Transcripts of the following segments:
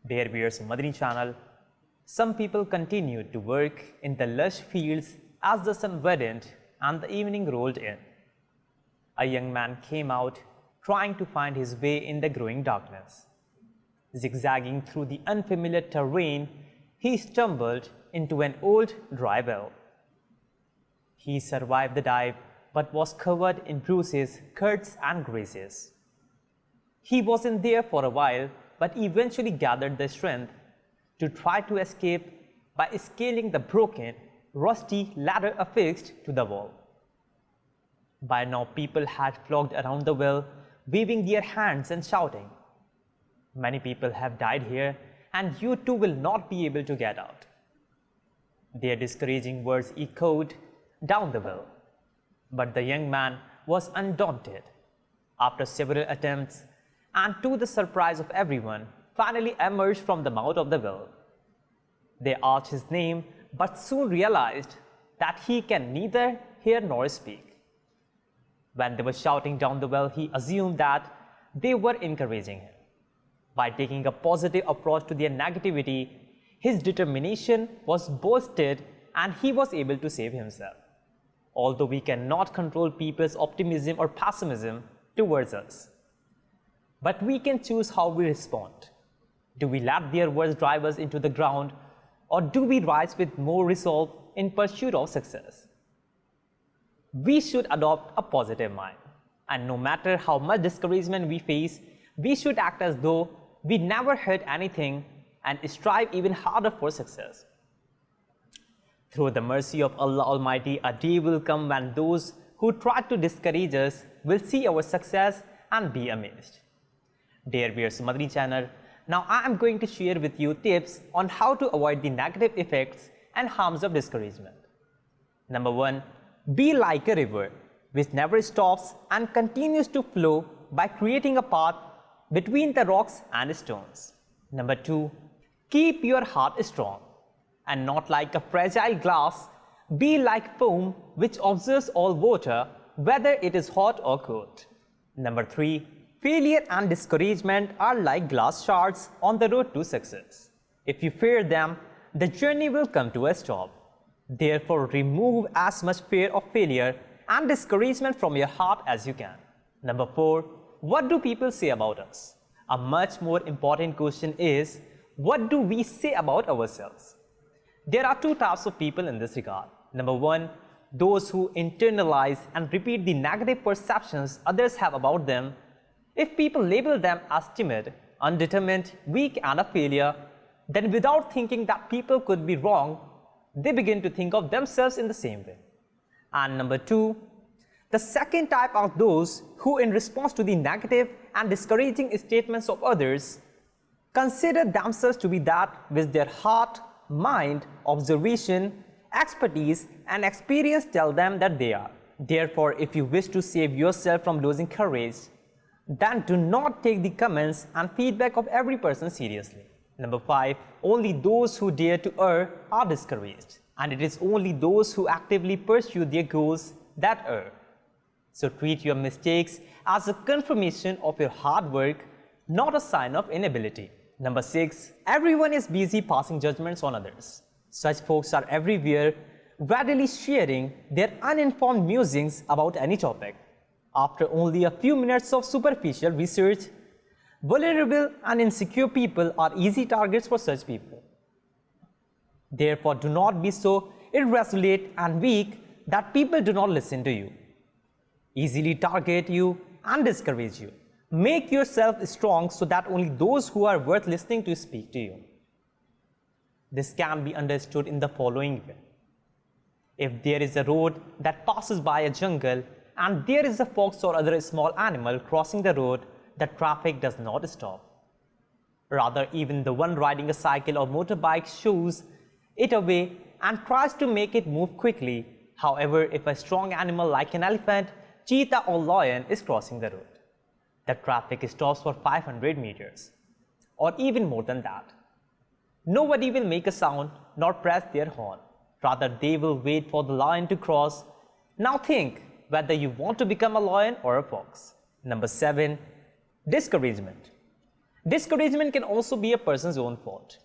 Dear viewers of Madani Channel, some people continued to work in the lush fields as the sun reddened and the evening rolled in. A young man came out trying to find his way in the growing darkness. Zigzagging through the unfamiliar terrain, he stumbled into an old dry well. He survived the dive but was covered in bruises, cuts and grazes. He wasn't there for a while but eventually gathered the strength to try to escape by scaling the broken, rusty ladder affixed to the wall. By now people had flocked around the well, waving their hands and shouting, "Many people have died here, and you too will not be able to get out." Their discouraging words echoed down the well. But the young man was undaunted. After several attempts, and to the surprise of everyone, finally emerged from the mouth of the well. They asked his name, but soon realized that he can neither hear nor speak. When they were shouting down the well, he assumed that they were encouraging him. By taking a positive approach to their negativity, his determination was boosted and he was able to save himself. Although we cannot control people's optimism or pessimism towards us, but we can choose how we respond. Do we let their words drive us into the ground, or do we rise with more resolve in pursuit of success? We should adopt a positive mind, and no matter how much discouragement we face, we should act as though we never heard anything and strive even harder for success. Through the mercy of Allah Almighty, a day will come when those who try to discourage us will see our success and be amazed. Dear viewers of Madani Channel, now I am going to share with you tips on how to avoid the negative effects and harms of discouragement. Number 1. Be like a river which never stops and continues to flow by creating a path between the rocks and stones. Number 2. Keep your heart strong and not like a fragile glass. Be like foam which absorbs all water, whether it is hot or cold. Number 3. Failure and discouragement are like glass shards on the road to success. If you fear them, the journey will come to a stop. Therefore, remove as much fear of failure and discouragement from your heart as you can. Number 4. What do people say about us? A much more important question is, what do we say about ourselves? There are two types of people in this regard. Number 1, those who internalize and repeat the negative perceptions others have about them. If people label them as timid, undetermined, weak and a failure, then without thinking that people could be wrong, they begin to think of themselves in the same way. And number 2, the second type are those who, in response to the negative and discouraging statements of others, consider themselves to be that which their heart, mind, observation, expertise and experience tell them that they are. Therefore, if you wish to save yourself from losing courage, then do not take the comments and feedback of every person seriously. Number 5, only those who dare to err are discouraged, and it is only those who actively pursue their goals that err. So treat your mistakes as a confirmation of your hard work, not a sign of inability. Number 6, everyone is busy passing judgments on others. Such folks are everywhere, readily sharing their uninformed musings about any topic. After only a few minutes of superficial research, vulnerable and insecure people are easy targets for such people. Therefore, do not be so irresolute and weak that people do not listen to you, easily target you and discourage you. Make yourself strong so that only those who are worth listening to speak to you. This can be understood in the following way. If there is a road that passes by a jungle and there is a fox or other small animal crossing the road, the traffic does not stop. Rather, even the one riding a cycle or motorbike shoos it away and tries to make it move quickly. However, if a strong animal like an elephant, cheetah or lion is crossing the road, the traffic stops for 500 meters or even more than that. Nobody will make a sound nor press their horn. Rather, they will wait for the lion to cross. Now think whether you want to become a lion or a fox. Number 7, discouragement. Discouragement can also be a person's own fault.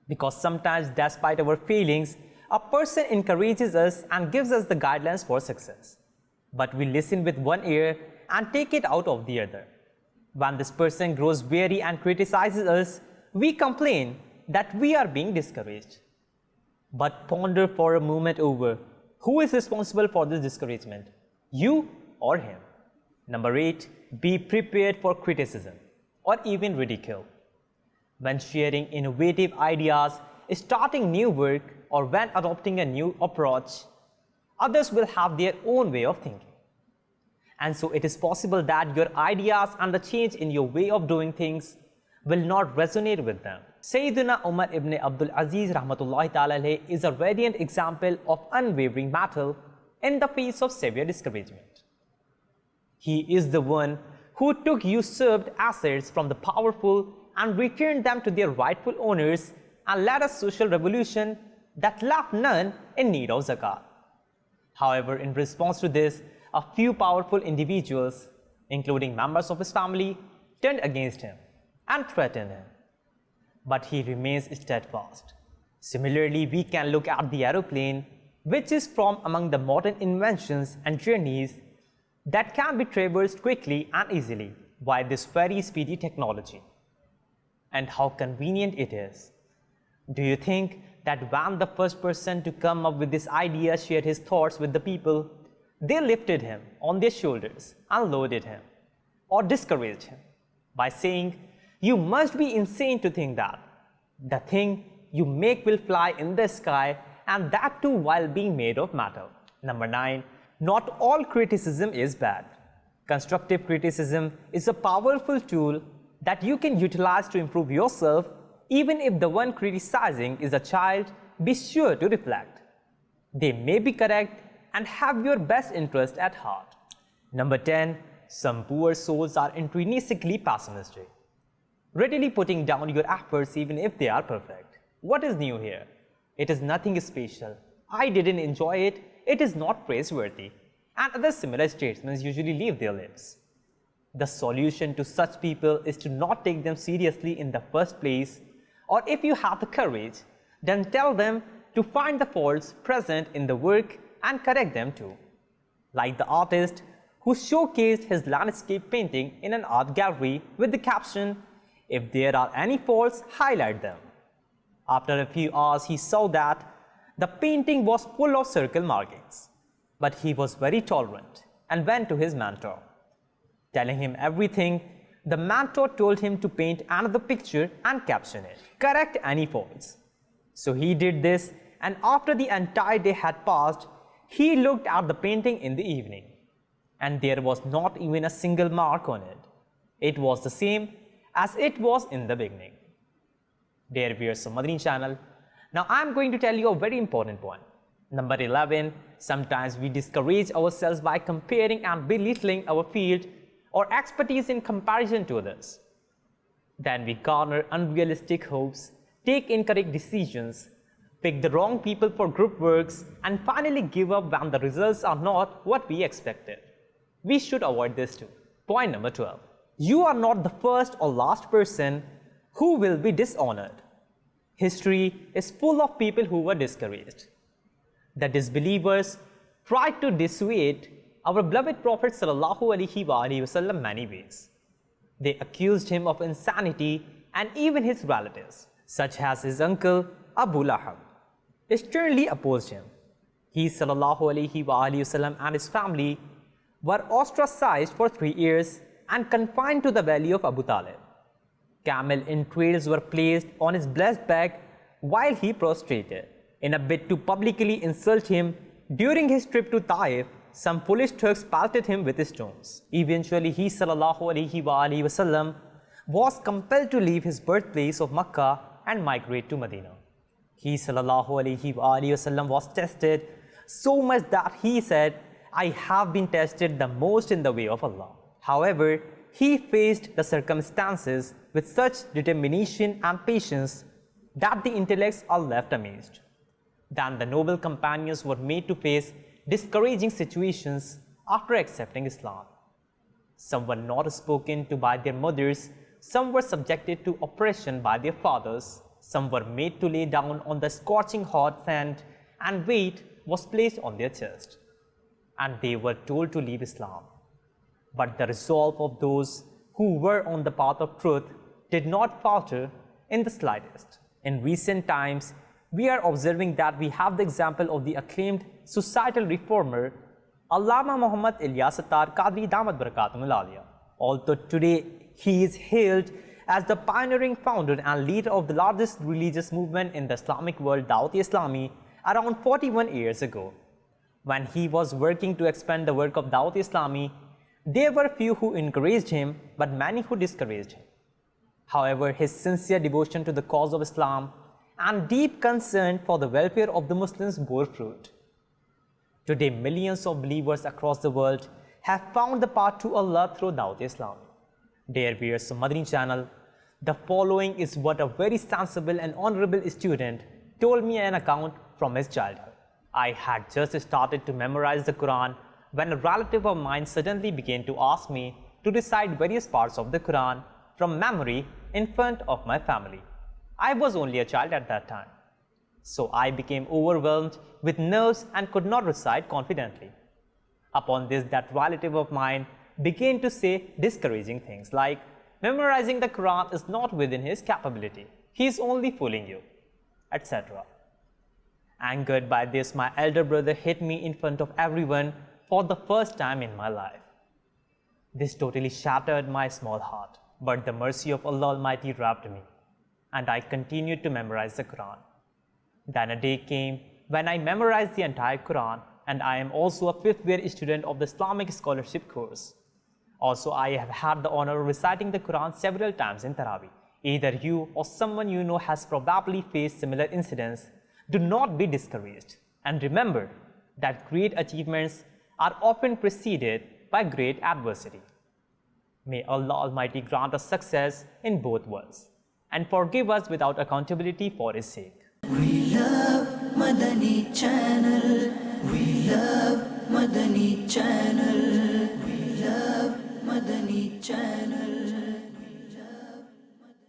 Because sometimes, despite our failings, a person encourages us and gives us the guidelines for success. But we listen with one ear and take it out of the other. When this person grows weary and criticizes us, we complain that we are being discouraged. But ponder for a moment over, who is responsible for this discouragement? You or him? Number 8, be prepared for criticism or even ridicule. When sharing innovative ideas, starting new work, or when adopting a new approach, others will have their own way of thinking. And so it is possible that your ideas and the change in your way of doing things will not resonate with them. Sayyidina Umar ibn Abdul Aziz rahmatullahi ta'ala alayhi is a radiant example of unwavering battle in the face of severe discouragement. He is the one who took usurped assets from the powerful and returned them to their rightful owners and led a social revolution that left none in need of zakat. However, in response to this, a few powerful individuals, including members of his family, turned against him and threatened him. But he remains steadfast. Similarly, we can look at the aeroplane, which is from among the modern inventions and journeys that can be traversed quickly and easily by this very speedy technology. And how convenient it is. Do you think that when the first person to come up with this idea shared his thoughts with the people, they lifted him on their shoulders and loaded him or discouraged him by saying, "You must be insane to think that the thing you make will fly in the sky, and that too while being made of metal." Number 9, not all criticism is bad. Constructive criticism is a powerful tool that you can utilize to improve yourself. Even if the one criticizing is a child, be sure to reflect. They may be correct and have your best interest at heart. Number 10, some poor souls are intrinsically pessimistic, readily putting down your efforts even if they are perfect. What is new here? It is nothing special. I didn't enjoy it. It is not praiseworthy. And other similar statements usually leave their lips. The solution to such people is to not take them seriously in the first place, or if you have the courage, then tell them to find the faults present in the work and correct them too. Like the artist who showcased his landscape painting in an art gallery with the caption, "If there are any faults, highlight them." After a few hours, he saw that the painting was full of circle markings, but he was very tolerant and went to his mentor. Telling him everything, the mentor told him to paint another picture and caption it, "Correct any faults." So he did this, and after the entire day had passed, he looked at the painting in the evening, and there was not even a single mark on it. It was the same as it was in the beginning. Dear viewers of Madani Channel, now I am going to tell you a very important point. Number 11, sometimes we discourage ourselves by comparing and belittling our field or expertise in comparison to others. Then we garner unrealistic hopes, take incorrect decisions, pick the wrong people for group works, and finally give up when the results are not what we expected. We should avoid this too. Point number 12. You are not the first or last person who will be dishonored. History is full of people who were discouraged. The disbelievers tried to dissuade our beloved Prophet ﷺ many ways. They accused him of insanity, and even his relatives, such as his uncle Abu Lahab, sternly opposed him. He ﷺ and his family were ostracized for 3 years and confined to the valley of Abu Talib. Camel entrails were placed on his blessed back while he prostrated. In a bid to publicly insult him, during his trip to Taif, some foolish Turks pelted him with stones. Eventually, he ﷺ was compelled to leave his birthplace of Makkah and migrate to Medina. He ﷺ was tested so much that he said, "I have been tested the most in the way of Allah." However, he faced the circumstances with such determination and patience that the intellects are left amazed. Then the noble companions were made to face discouraging situations after accepting Islam. Some were not spoken to by their mothers some were subjected to oppression by their fathers, some were made to lay down on the scorching hot sand, and weight was placed on their chest, and they were told to leave Islam. But the resolve of those who were on the path of truth did not falter in the slightest. In recent times, we are observing that we have the example of the acclaimed societal reformer Allama Muhammad Ilyas Attar Qadri Damat Barakatumul Aliyah. Although today he is hailed as the pioneering founder and leader of the largest religious movement in the Islamic world, Dawateislami, around 41 years ago. When he was working to expand the work of Dawateislami, there were few who encouraged him, but many who discouraged him. However, his sincere devotion to the cause of Islam and deep concern for the welfare of the Muslims bore fruit. Today, millions of believers across the world have found the path to Allah through Dawateislami. Dear viewers of Madani Channel, the following is what a very sensible and honorable student told me an account from his childhood. I had just started to memorize the Quran when a relative of mine suddenly began to ask me to recite various parts of the Quran from memory in front of my family. I was only a child at that time, so I became overwhelmed with nerves and could not recite confidently. Upon this, that relative of mine began to say discouraging things like, memorizing the Quran is not within his capability, he is only fooling you, etc. Angered by this, my elder brother hit me in front of everyone for the first time in my life. This totally shattered my small heart, but the mercy of Allah Almighty wrapped me, and I continued to memorize the Quran. Then a day came when I memorized the entire Quran, and I am also a fifth-year student of the Islamic scholarship course. Also, I have had the honor of reciting the Quran several times in Taraweeh. Either you or someone you know has probably faced similar incidents. Do not be discouraged, and remember that great achievements are often preceded by great adversity. May Allah Almighty grant us success in both worlds and forgive us without accountability for His sake. We love Madani Channel.